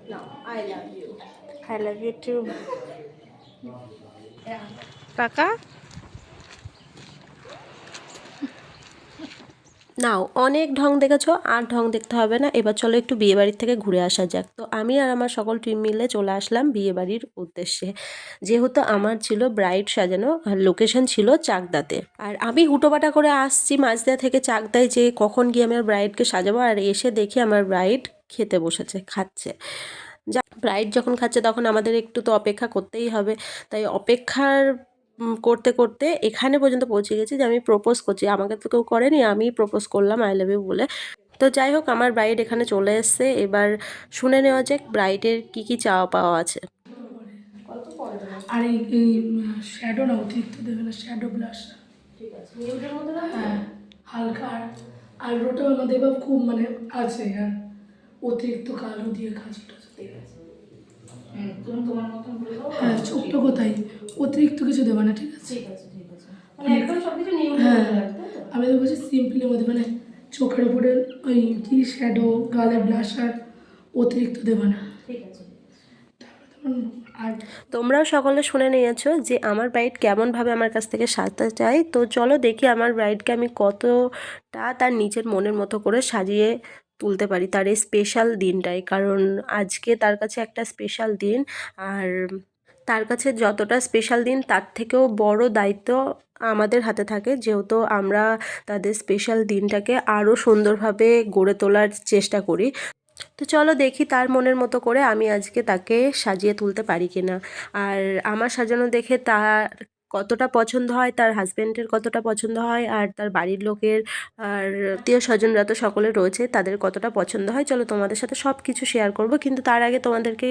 Now, I love you. I love you too. কাকা নাও, অনেক ঢং দেখেছো, আর ঢং দেখতে হবে না। এবার চলো একটু বিয়েবাড়ির থেকে ঘুরে আসা যাক। তো আমি আর আমার সকল টিম মিলে চলে আসলাম বিয়েবাড়ির উদ্দেশ্যে। যেহেতু আমার ছিল ব্রাইড সাজানো, আর লোকেশন ছিল চাকদাতে। আর আমি হুটোপাটা করে আসছি মাঝদা থেকে চাকদায়, যে কখন গিয়ে আমার ব্রাইডকে সাজাবো। আর এসে দেখি আমার ব্রাইড খেতে বসেছে, খাচ্ছে। ব্রাইড যখন খাচ্ছে তখন আমাদের একটু তো অপেক্ষা করতেই হবে। তাই অপেক্ষার করতে করতে এখানে পর্যন্ত পৌঁছে গেছি যে আমি প্রপোজ করছি। আমাকে তো কেউ করেনি, আমি প্রপোজ করলাম আই লাভ ইউ বলে। তো যাই হোক, আমার ব্রাইড এখানে চলে এসছে। এবার শুনে নেওয়া যাক ব্রাইডের কী কী চাওয়া পাওয়া আছে। আর এই শ্যাডো না অতিরিক্ত দেবে না, শ্যাডো ব্লাশ। ঠিক আছে, নিউডের মধ্যে হ্যাঁ, হালকা। আর আইব্রোটাও আমাদের এবার খুব মানে আছে, আর অতিরিক্ত কালো দিয়ে কাজটা। ঠিক আছে। তুমি তোমার মতন বলে দাও। হ্যাঁ, ছোট্ট কোথায় অতিরিক্ত কিছু দেবে না, ঠিক আছে? ঠিক আছে, ঠিক আছে। মানে একদম সবকিছু নিউডের হ্যাঁ, মধ্যে রাখতে তো। আমি তো বলছি সিম্পলের মধ্যে, মানে চোখের উপরে ওই কি শ্যাডো, গালে ব্লাশার অতিরিক্ত দেবে না। ঠিক আছে। আর তোমরাও সকলে শুনে নিয়েছো যে আমার ব্রাইড কেমনভাবে আমার কাছ থেকে সাজতে চাই। তো চলো দেখি আমার ব্রাইডকে আমি কতটা তার নিজের মনের মতো করে সাজিয়ে তুলতে পারি তার এই স্পেশাল দিনটাই। কারণ আজকে তার কাছে একটা স্পেশাল দিন, আর তার কাছে যতটা স্পেশাল দিন তার থেকেও বড় দায়িত্ব আমাদের হাতে থাকে, যেহেতু আমরা তাদের স্পেশাল দিনটাকে আরও সুন্দরভাবে গড়ে তোলার চেষ্টা করি। তো চলো দেখি তার মনের মতো করে আমি আজকে তাকে সাজিয়ে তুলতে পারি কিনা। আর আমার সাজানো দেখে তার কতটা পছন্দ হয়, তার হাজব্যান্ডের কতটা পছন্দ হয়, আর তার বাড়ির লোকের আর আত্মীয় স্বজনরা তো সকলে রয়েছে, তাদের কতটা পছন্দ হয়, চলো তোমাদের সাথে সব কিছু শেয়ার করব। কিন্তু তার আগে তোমাদেরকে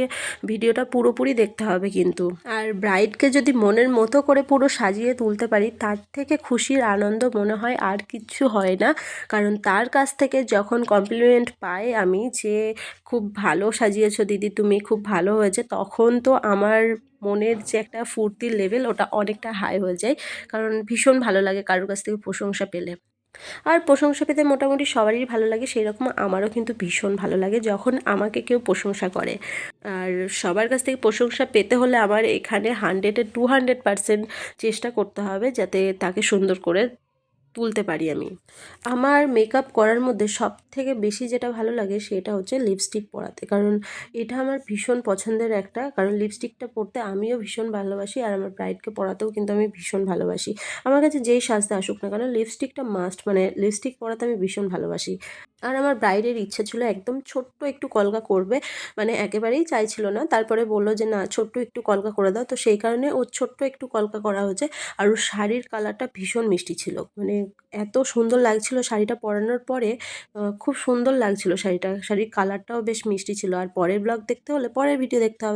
ভিডিওটা পুরোপুরি দেখতে হবে কিন্তু। আর ব্রাইডকে যদি মনের মতো করে পুরো সাজিয়ে তুলতে পারি, তার থেকে খুশির আনন্দ মনে হয় আর কিচ্ছু হয় না। কারণ তার কাছ থেকে যখন কমপ্লিমেন্ট পাই আমি যে খুব ভালো সাজিয়েছো দিদি, তুমি খুব ভালো হয়েছে, তখন তো আমার মনের যে একটা ফুর্তির লেভেল ওটা অনেকটা হাই হয়ে যায়। কারণ ভীষণ ভালো লাগে কারোর কাছ থেকে প্রশংসা পেলে। আর প্রশংসা পেতে মোটামুটি সবারই ভালো লাগে, সেই রকম আমারও কিন্তু ভীষণ ভালো লাগে যখন আমাকে কেউ প্রশংসা করে। আর সবার কাছ থেকে প্রশংসা পেতে হলে আমার এখানে 100-200% চেষ্টা করতে হবে যাতে তাকে সুন্দর করে তুলতে পারি আমি। আমার মেকআপ করার মধ্যে সবথেকে বেশি যেটা ভালো লাগে সেটা হচ্ছে লিপস্টিক পরাতে। কারণ এটা আমার ভীষণ পছন্দের একটা, কারণ লিপস্টিকটা পরতে আমিও ভীষণ ভালোবাসি, আর আমার ব্রাইডকে পরাতেও কিন্তু আমি ভীষণ ভালোবাসি। আমার কাছে যেই সাজতে আসুক না কেন লিপস্টিকটা মাস্ট, মানে লিপস্টিক পরাতে আমি ভীষণ ভালোবাসি। আর আমার ব্রাইডের ইচ্ছা ছিল একদম ছোট্ট একটু কলকা করবে, মানে একেবারেই চাইছিল না, তারপরে বললো যে না ছোট্ট একটু কলকা করে দাও। তো সেই কারণে ওর ছোট্ট একটু কলকা করা হয়েছে। আর ওর শাড়ির কালারটা ভীষণ মিষ্টি ছিল, মানে এত সুন্দর লাগছিল শাড়িটা পরানোর পরে। খুব সুন্দর লাগছিল শাড়িটা, শাড়ির কালারটাও বেশ মিষ্টি ছিল। আর পরের ব্লগ দেখতে হলে পরের ভিডিও দেখতে হবে।